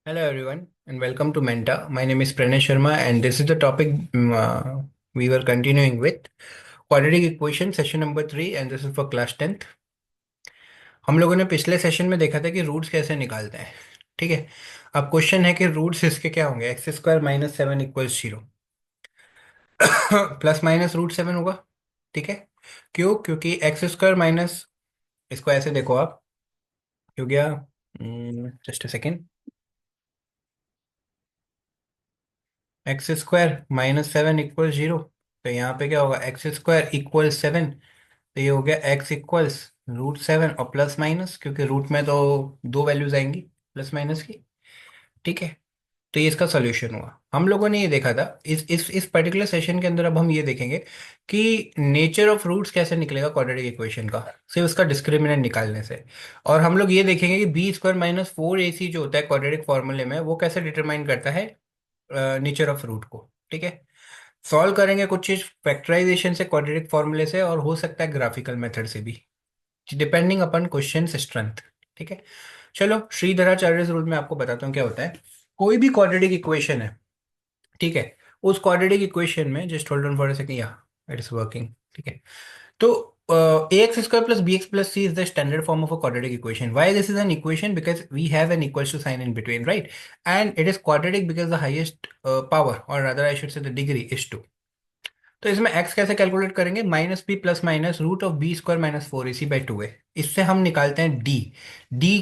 Hello, everyone, and welcome to Menta. My name is Pranay Sharma, and this is the topic we were continuing with quadratic equation, session number 3, and this is for class 10th. हम लोगों ने पिछले session में देखा था कि roots कैसे निकालते हैं। ठीक है। अब क्वेश्चन है कि रूट्स इसके क्या होंगे। X square minus seven equals zero. Plus minus root seven होगा। ठीक है। क्यों? क्योंकि एक्स स्क्वायर माइनस, इसको ऐसे देखो आप, हो गया। Just a second. X square minus seven equal zero. तो यहाँ पे क्या होगा, एक्स स्क्वायर इक्वल सेवन। तो ये हो गया एक्स इक्वल्स रूट सेवन और प्लस माइनस, क्योंकि रूट में तो दो वैल्यूज आएंगी प्लस माइनस की। ठीक है। तो ये इसका सोल्यूशन हुआ। हम लोगों ने ये देखा था इस पर्टिकुलर सेशन के अंदर। अब हम ये देखेंगे कि नेचर ऑफ रूट्स कैसे निकलेगा क्वाड्रेटिक इक्वेशन का, सिर्फ उसका डिस्क्रिमिनेंट निकालने से। और हम लोग ये देखेंगे कि बी स्क्वायर माइनस फोर ए सी जो होता है क्वाड्रेटिक फॉर्मूले में, वो कैसे डिटरमाइन करता है नेचर ऑफ रूट को। ठीक है। सॉल्व करेंगे कुछ चीज फैक्टराइजेशन से, क्वाड्रेटिक फॉर्मूले से, और हो सकता है ग्राफिकल मेथड से भी, डिपेंडिंग अपन क्वेश्चन स्ट्रेंथ। ठीक है। चलो, श्रीधराचार्य रूल में आपको बताता हूँ क्या होता है। कोई भी क्वाड्रेटिक इक्वेशन है, ठीक है, उस क्वाड्रेटिक इक्वेशन में, just hold on for a second, या इट इज वर्किंग। ठीक है। तो A X square plus B X plus C is the standard form of a quadratic equation. Why this is an equation? Because we have an equals to sign in between, right? And it is quadratic because the highest power, or rather I should say the degree, is 2. तो इसमें x कैसे calculate करेंगे, minus B plus minus root of B square minus four A C by two है। इससे हम निकालते हैं d। d,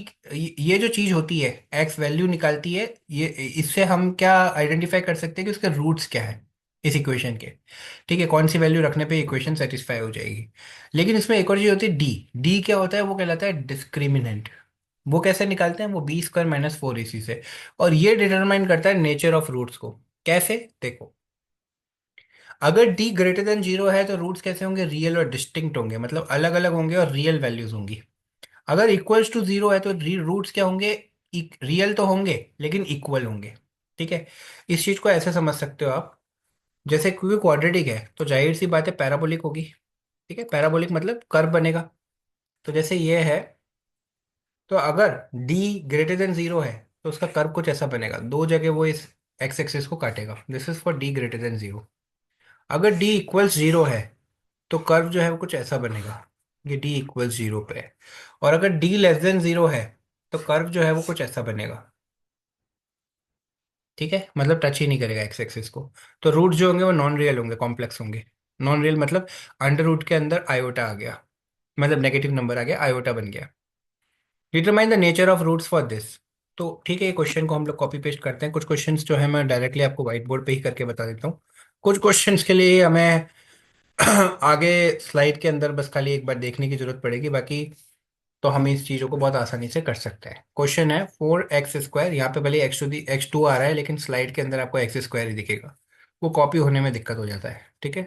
ये जो चीज होती है, x वैल्यू निकालती है ये। इससे हम क्या आइडेंटिफाई कर सकते हैं कि उसके रूट्स क्या है इस इक्वेशन के। ठीक है, कौन सी वैल्यू रखने पे इक्वेशन सेटिस्फाई हो जाएगी। लेकिन इसमें एक और चीज होती है डी। डी क्या होता है, वो कहलाता है डिस्क्रिमिनेंट। वो कैसे निकालते हैं, वो बी स्क्वायर माइनस फोर ए सी से। और ये डिटरमाइन करता है नेचर ऑफ रूट्स को। कैसे, देखो। अगर d ग्रेटर देन जीरो है तो रूट्स कैसे होंगे, रियल और डिस्टिंक्ट होंगे, मतलब अलग अलग होंगे और रियल वैल्यूज होंगी। अगर इक्वल्स टू जीरो है तो रूट्स क्या होंगे, रियल तो होंगे लेकिन इक्वल होंगे। ठीक है। इस चीज को ऐसे समझ सकते हो आप, जैसे क्योंकि क्वाड्रेटिक है तो जाहिर सी बात है पैराबोलिक होगी। ठीक है, पैराबोलिक मतलब कर्व बनेगा। तो जैसे ये है, तो अगर d ग्रेटर देन जीरो है तो उसका कर्व कुछ ऐसा बनेगा, दो जगह वो इस एक्स एक्सिस को काटेगा। This is for d greater than zero. अगर d इक्वल्स जीरो है तो कर्व जो है वो कुछ ऐसा बनेगा, ये d इक्वल्स जीरो पे है। और अगर d लेस देन जीरो है तो कर्व जो है वो कुछ ऐसा बनेगा। ठीक है, मतलब टच ही नहीं करेगा एक्स एक्सिस को। तो रूट जो होंगे वो नॉन रियल होंगे, कॉम्प्लेक्स होंगे। नॉन रियल मतलब अंडर रूट के अंदर आयोटा आ गया, मतलब नेगेटिव नंबर आ गया, आयोटा बन गया। Determine the nature of roots for this. तो ठीक है, ये क्वेश्चन को हम लोग कॉपी पेस्ट करते हैं। कुछ क्वेश्चंस जो है मैं डायरेक्टली आपको व्हाइट बोर्ड पे ही करके बता देता हूँ। कुछ क्वेश्चंस के लिए हमें आगे स्लाइड के अंदर बस खाली एक बार देखने की जरूरत पड़ेगी, बाकी तो हम इस चीज़ों को बहुत आसानी से कर सकते हैं। क्वेश्चन है फोर एक्स स्क्वायर, यहाँ पे भले एक्स टू आ रहा है लेकिन स्लाइड के अंदर आपको एक्स स्क्वायर ही दिखेगा। वो कॉपी होने में दिक्कत हो जाता है। ठीक है।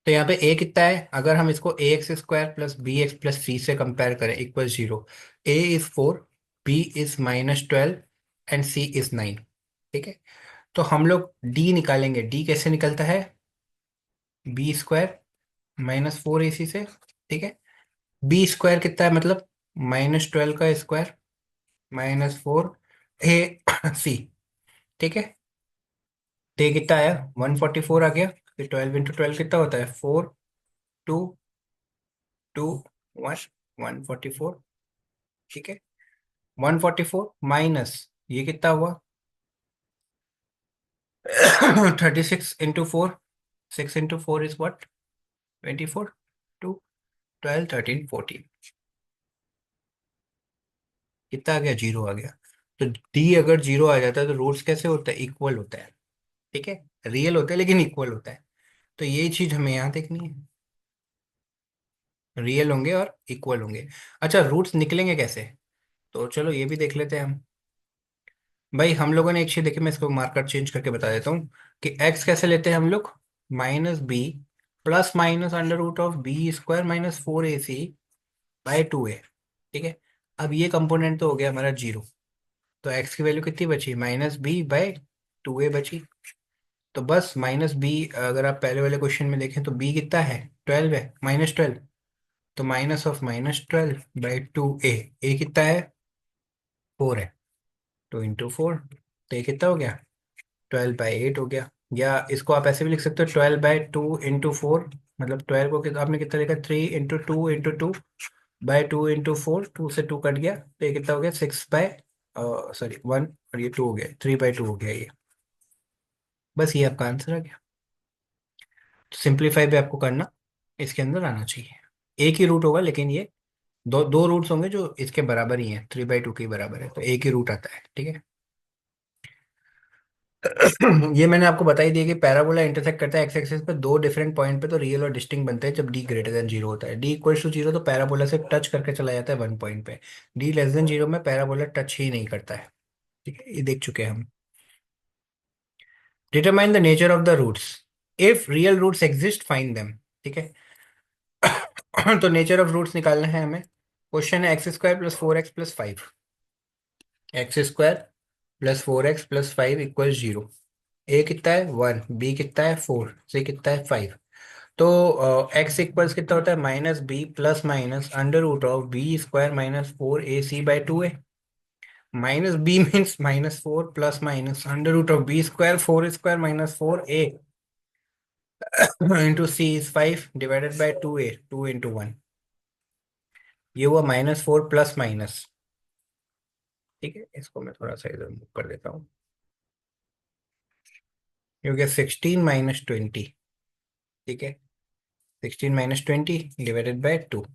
तो यहाँ पे ए कितना है, अगर हम इसको A X square plus B X plus C से कंपेयर करें equal zero. A is four, B is minus twelve, and C is nine. ठीक है। तो हम लोग डी निकालेंगे। डी कैसे निकलता है, बी स्क्वायर माइनस फोर ए सी से। ठीक है। बी स्क्वायर कितना है, मतलब माइनस ट्वेल्व का स्क्वायर माइनस फोर ए सी। ठीक है। तो ये कितना आया, वन फोर्टी फोर आ गया। फिर ट्वेल्व इंटू ट्वेल्व कितना होता है, four, two, two, one, one forty four. ठीक है। वन फोर्टी फोर माइनस ये कितना हुआ, thirty six into four. Six into four is what, twenty four. Two, twelve, thirteen, fourteen. कितना आ गया, जीरो आ गया। तो डी अगर जीरो आ जाता है तो रूट्स कैसे होता है, इक्वल होता है। ठीक है, रियल होता है लेकिन इक्वल होता है। तो ये चीज हमें यहाँ देखनी है, रियल होंगे और इक्वल होंगे। अच्छा, रूट्स निकलेंगे कैसे, तो चलो ये भी देख लेते हैं हम। भाई हम लोगों ने एक चीज देखी, मैं इसको मार्कर चेंज करके बता देता हूँ कि एक्स कैसे लेते हैं हम लोग, minus B plus minus under root of B square minus four A C by two A. ठीक है। अब ये कंपोनेंट तो हो गया हमारा जीरो। तो एक्स की वैल्यू कितनी बची, माइनस बी बाई टू ए बची। तो बस माइनस बी, अगर आप पहले वाले क्वेश्चन में देखें तो बी कितना है, ट्वेल्व है, माइनस ट्वेल्व। तो minus of minus twelve by two A. A कितना है, फोर है। 2 इंटू 4, तो ये कितना हो गया? 12/8 हो गया। या इसको आप ऐसे भी लिख सकते हो, 12/2 इंटू 4, मतलब 12 को आपने कितना लिखा, 3 इंटू 2 इंटू 2 बाय 2 इंटू 4, 2 से 2 कट गया, तो ये कितना हो गया, 6/1, और ये 2 हो गया, 3/2 हो गया ये। बस ये आपका आंसर आ गया। तो सिंप्लीफाई भी आपको करना इसके अंदर आना चाहिए। एक ही रूट होगा, लेकिन ये दो दो रूट्स होंगे जो इसके बराबर ही हैं, 3/2 के बराबर है, तो एक ही रूट आता है, ठीक है। ये मैंने आपको बता ही दिया कि पैराबोला इंटरसेक्ट करता है एक्स एक्सिस पे दो डिफरेंट पॉइंट पे, तो रियल और डिस्टिंक्ट बनते हैं जब डी ग्रेटर देन जीरो होता है। डी इक्वल टू जीरो तो पैराबोला से टच करके चला जाता है 1 पॉइंट पे। डी लेस देन जीरो में पैराबोला टच ही नहीं करता है। ठीक है, ये देख चुके हैं हम। Determine the nature of the roots, if real roots exist find them. ठीक है। तो नेचर ऑफ रूट्स निकालना है हमें। क्वेश्चन है x² + 4x + 5, x² + 4x + 5 equal 0। ए कितना है 1, बी कितना है 4, सी कितना है 5। तो एक्स इक्वल्स कितना होता है, -b plus minus √(b²-4ac/2a)। -b means -4 plus minus √(b², 4 स्क्वायर-4a) into C is 5 divided by 2a, 2 into 1। ये हुआ -4 प्लस माइनस। ठीक है, इसको मैं थोड़ा सा इधर मूव कर देता हूँ, क्योंकि 16 - 20। ठीक है, 16 - 20 डिवाइडेड बाई 2।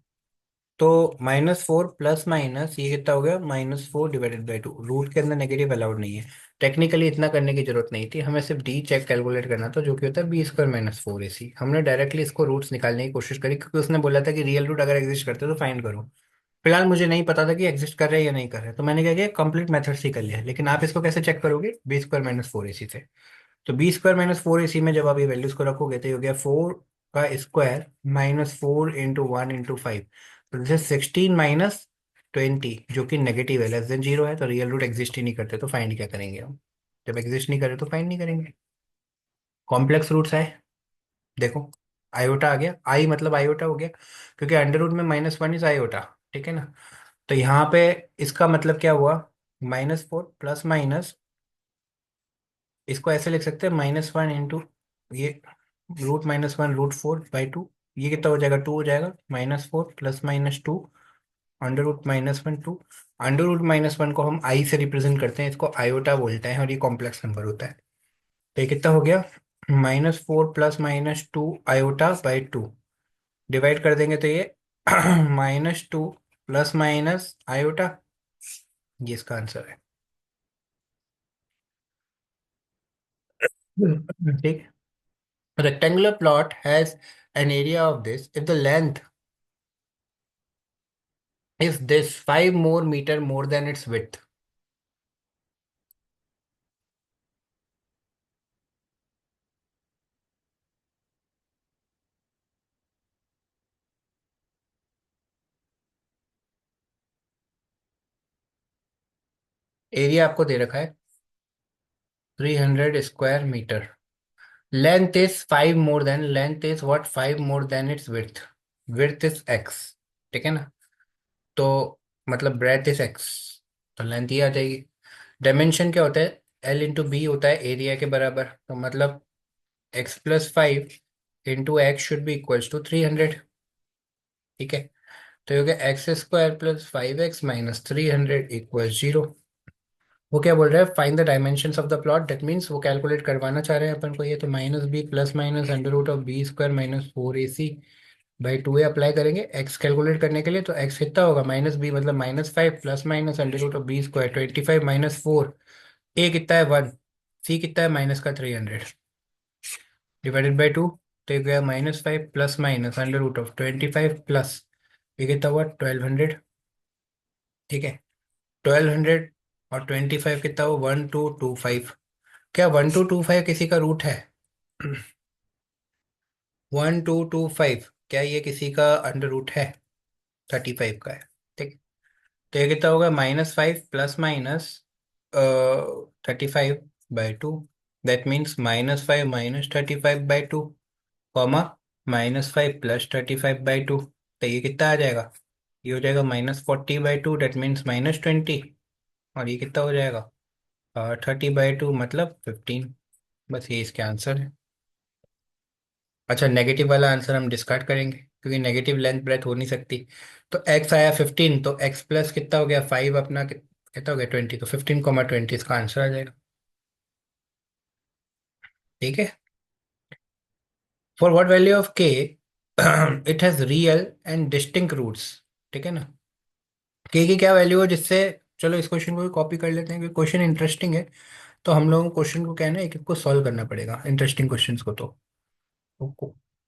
तो -4 प्लस माइनस ये कितना हो गया, -4 डिवाइडेड बाई 2। रूट के अंदर नेगेटिव अलाउड नहीं है। टेक्निकली इतना करने की जरूरत नहीं थी, हमें सिर्फ डी चेक कैलकुलेट करना था, जो कि होता है b² - 4ac। हमने डायरेक्टली इसको रूट्स निकालने की कोशिश करी, क्योंकि उसने बोला था कि रियल रूट अगर एग्जिस्ट करते तो फाइंड करो। फिलहाल मुझे नहीं पता था कि एग्जिस्ट कर रहे हैं या नहीं कर रहे, तो मैंने क्या किया, कंप्लीट मेथड से ही कर लिया। लेकिन आप इसको कैसे चेक करोगे, b² - 4ac से। तो b² - 4ac में जब आप ये वैल्यूज को रखोगे, तो ये हो गया 4 का स्क्वायर -4 इंटू 1 इंटू 5। तो जैसे 16 - 20, जो कि नेगेटिव है, लेस देन जीरो है, तो रियल रूट एग्जिस्ट ही नहीं करते, तो फाइंड क्या करेंगे हम? जब एग्जिस्ट नहीं करे तो फाइंड नहीं करेंगे। कॉम्प्लेक्स रूट्स है, देखो, आयोटा आ गया, आई मतलब आयोटा हो गया, क्योंकि अंडर रूट में -1 इज आयोटा। ठीक है ना। तो यहाँ पे इसका मतलब क्या हुआ, -4 प्लस माइनस, इसको ऐसे लिख सकते हैं -1 इंटू ये √-1 √4/2। ये कितना हो जाएगा, 2 हो जाएगा, -4 plus minus 2 under root -1 2। Under root -1 को हम आई से रिप्रेजेंट करते हैं, इसको आयोटा बोलते हैं, और ये कॉम्प्लेक्स नंबर होता है। तो ये कितना हो गया, -4 प्लस माइनस 2 आयोटा/2। डिवाइड कर देंगे तो ये -2 प्लस माइनस आयोटा, ये इसका आंसर है। ठीक। rectangular plot has an area of this if the length is this 5 more meter more than its width। Area आपको दे रखा है 300 square metre. Length is what, 5 more than its width. Width is x. ठीक है ना। तो मतलब breadth is x, तो लेंथ ही आ जाएगी। डायमेंशन क्या होता है, L/B होता है एरिया के बराबर, तो मतलब x+5 × x should be equals to 300। ठीक है। तो ये हो गया x² + 5x - 300 इक्वल 0। वो क्या बोल रहा है, find the dimensions of the plot, that means वो कैलकुलेट करवाना चाह रहे हैं अपन को ये। तो -b plus minus √(b²-4ac/2a) apply करेंगे एक्स कैलकुलेट करने के लिए। तो एक्स कितना होगा, -b मतलब -5 प्लस माइनस √(b²-25 - 4)। ए कितना है 1, सी कितना है माइनस का 300 डिवाइडेड बाई 2। तो ये गया -5 प्लस माइनस √25 प्लस, ये कितना हुआ 1200। ठीक है। 1200 और 25 कितना हुआ 1225। क्या 1225 किसी का रूट है? 1225, क्या ये किसी का अंडर रूट है? 35 का है। ठीक। तो ये कितना होगा, -5 plus minus 35/2। That means -5 -35/2, comma -5 plus 35/2। तो ये कितना आ जाएगा, ये हो जाएगा -40/2, डेट मीन्स -20। और ये कितना हो जाएगा, 30/2 मतलब 15। बस ये इसके आंसर है। अच्छा, नेगेटिव वाला आंसर हम डिस्कार्ड करेंगे क्योंकि नेगेटिव लेंथ ब्रेथ हो नहीं सकती। तो एक्स आया 15, तो एक्स प्लस कितना हो गया 5 अपना कितना हो गया 20, तो 15,20 इसका आंसर आ जाएगा। ठीक है। For what value of k it has real and distinct roots. ठीक है ना। के की क्या वैल्यू है जिससे, चलो इस क्वेश्चन को भी कॉपी कर लेते हैं क्योंकि क्वेश्चन इंटरेस्टिंग है। तो हम लोगों को क्वेश्चन को क्या है ना, एक एक को सॉल्व करना पड़ेगा इंटरेस्टिंग क्वेश्चंस को।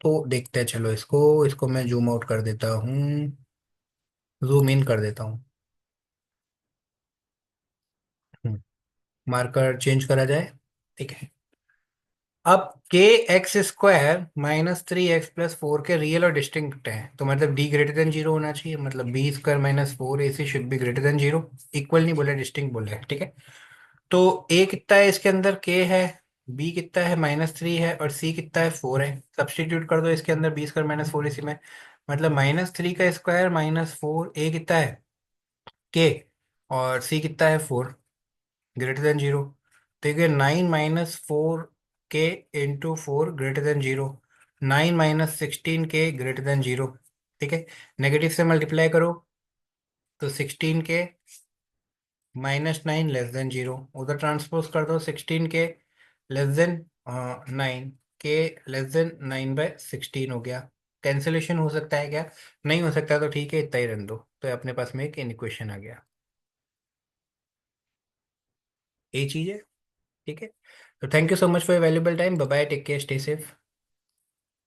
तो देखते हैं, चलो इसको इसको मैं जूम आउट कर देता हूँ, जूम इन कर देता हूँ। मार्कर चेंज करा जाए। ठीक है। अब के एक्स स्क्वायर -3x+4 के रियल और डिस्टिंक्ट हैं, तो मतलब डी ग्रेटर देन जीरो होना चाहिए, मतलब b² - 4ac should be greater than zero. Equal नहीं बोले, डिस्टिंक्ट बोले हैं, ठीक है। तो ए कितना है इसके अंदर, के है, बी कितना है -3 है, और सी कितना है 4 है। सब्सटीट्यूट कर दो इसके अंदर b² - 4ac इसी में। मतलब -3 का स्क्वायर -4, ए कितना है के, और सी कितना है 4, ग्रेटर देन जीरो। देखिए 9 - 4 के इंटू 4 ग्रेटर देन जीरो, 9 - 16 के ग्रेटर देन जीरो। ठीक है। नेगेटिव से मल्टीप्लाई करो, तो 16 के -9 लेस देन जीरो। उधर ट्रांसपोज कर दो, 16 के लेस देन 9 के लेस देन 9/16 हो गया। कैंसिलेशन हो सकता है क्या? नहीं हो सकता, तो ठीक है इतना ही रन दो। तो अपने पास में एक इक्वेशन आ गया। ये चीज है। ठीक है। तो thank you so much for valuable time. Bye bye, take care, stay safe.